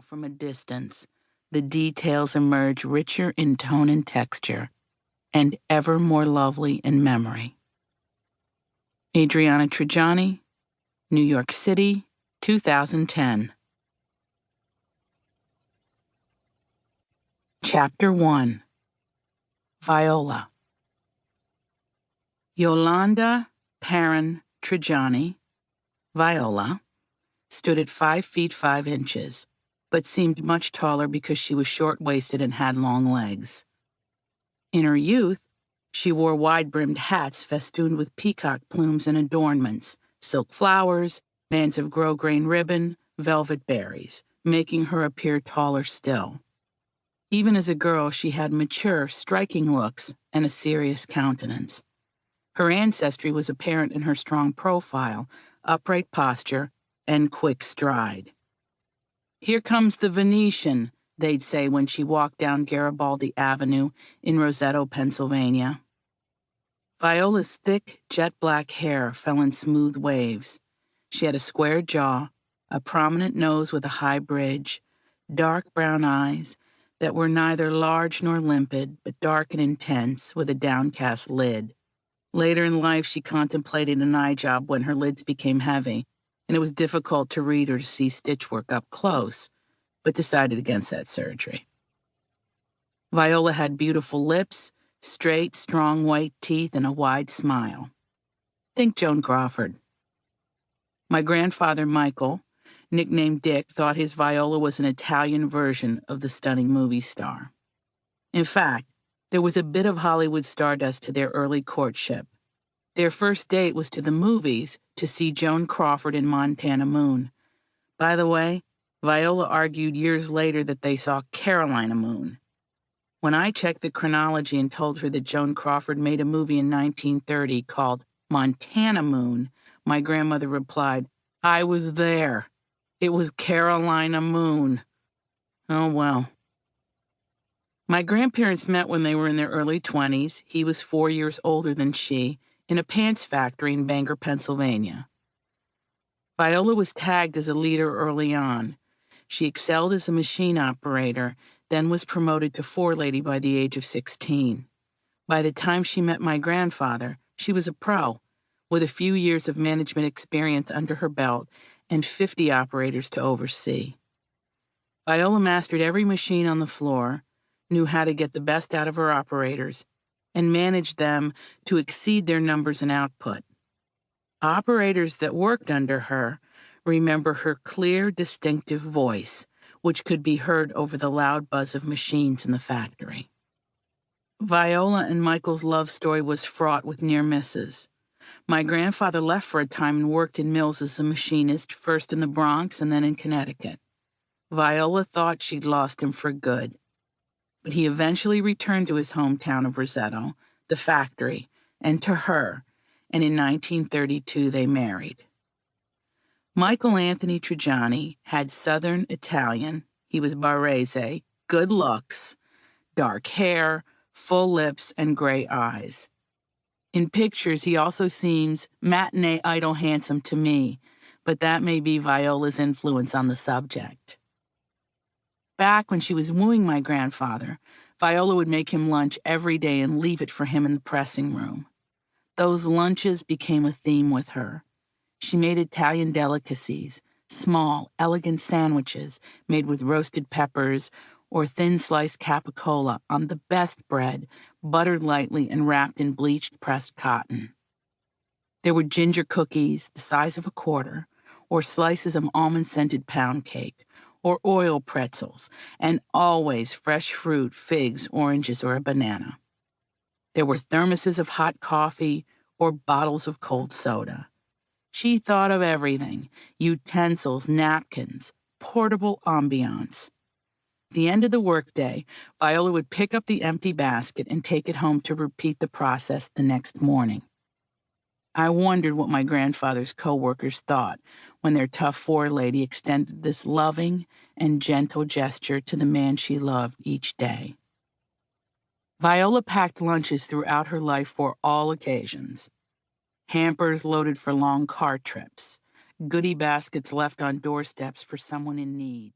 from a distance, the details emerge richer in tone and texture, and ever more lovely in memory. Adriana Trigiani, New York City, 2010. Chapter 1. Viola. Yolanda Perrin Trigiani, Viola, stood at 5 feet 5 inches, but seemed much taller because she was short-waisted and had long legs. In her youth, she wore wide-brimmed hats festooned with peacock plumes and adornments, silk flowers, bands of grosgrain ribbon, velvet berries, making her appear taller still. Even as a girl, she had mature, striking looks and a serious countenance. Her ancestry was apparent in her strong profile, upright posture, and quick stride. "Here comes the Venetian," they'd say when she walked down Garibaldi Avenue in Roseto, Pennsylvania. Viola's thick, jet-black hair fell in smooth waves. She had a square jaw, a prominent nose with a high bridge, dark brown eyes that were neither large nor limpid, but dark and intense, with a downcast lid. Later in life, she contemplated an eye job when her lids became heavy, and it was difficult to read or to see stitchwork up close, but decided against that surgery. Viola had beautiful lips, straight, strong white teeth, and a wide smile. Think Joan Crawford. My grandfather, Michael, nicknamed Dick, thought his Viola was an Italian version of the stunning movie star. In fact, there was a bit of Hollywood stardust to their early courtship. Their first date was to the movies to see Joan Crawford in Montana Moon. By the way, Viola argued years later that they saw Carolina Moon. When I checked the chronology and told her that Joan Crawford made a movie in 1930 called Montana Moon, my grandmother replied, "I was there. It was Carolina Moon." Oh, well. My grandparents met when they were in their early 20s. He was 4 years older than she, in a pants factory in Bangor, Pennsylvania. Viola was tagged as a leader early on. She excelled as a machine operator, then was promoted to forelady by the age of 16. By the time she met my grandfather, she was a pro, with a few years of management experience under her belt and 50 operators to oversee. Viola mastered every machine on the floor, knew how to get the best out of her operators, and managed them to exceed their numbers and output. Operators that worked under her remember her clear, distinctive voice, which could be heard over the loud buzz of machines in the factory. Viola and Michael's love story was fraught with near misses. My grandfather left for a time and worked in mills as a machinist, first in the Bronx and then in Connecticut. Viola thought she'd lost him for good, but he eventually returned to his hometown of Roseto, the factory, and to her, and in 1932 they married. Michael Anthony Trigiani had Southern Italian, he was Barese, good looks, dark hair, full lips, and gray eyes. In pictures, he also seems matinee idol handsome to me, but that may be Viola's influence on the subject. Back when she was wooing my grandfather, Viola would make him lunch every day and leave it for him in the pressing room. Those lunches became a theme with her. She made Italian delicacies, small, elegant sandwiches made with roasted peppers or thin-sliced capicola on the best bread, buttered lightly and wrapped in bleached pressed cotton. There were ginger cookies the size of a quarter, or slices of almond-scented pound cake, or oil pretzels, and always fresh fruit, figs, oranges, or a banana. There were thermoses of hot coffee or bottles of cold soda. She thought of everything: utensils, napkins, portable ambiance. At the end of the workday, Viola would pick up the empty basket and take it home to repeat the process the next morning. I wondered what my grandfather's co-workers thought when their tough forelady extended this loving and gentle gesture to the man she loved each day. Viola packed lunches throughout her life for all occasions. Hampers loaded for long car trips, goodie baskets left on doorsteps for someone in need.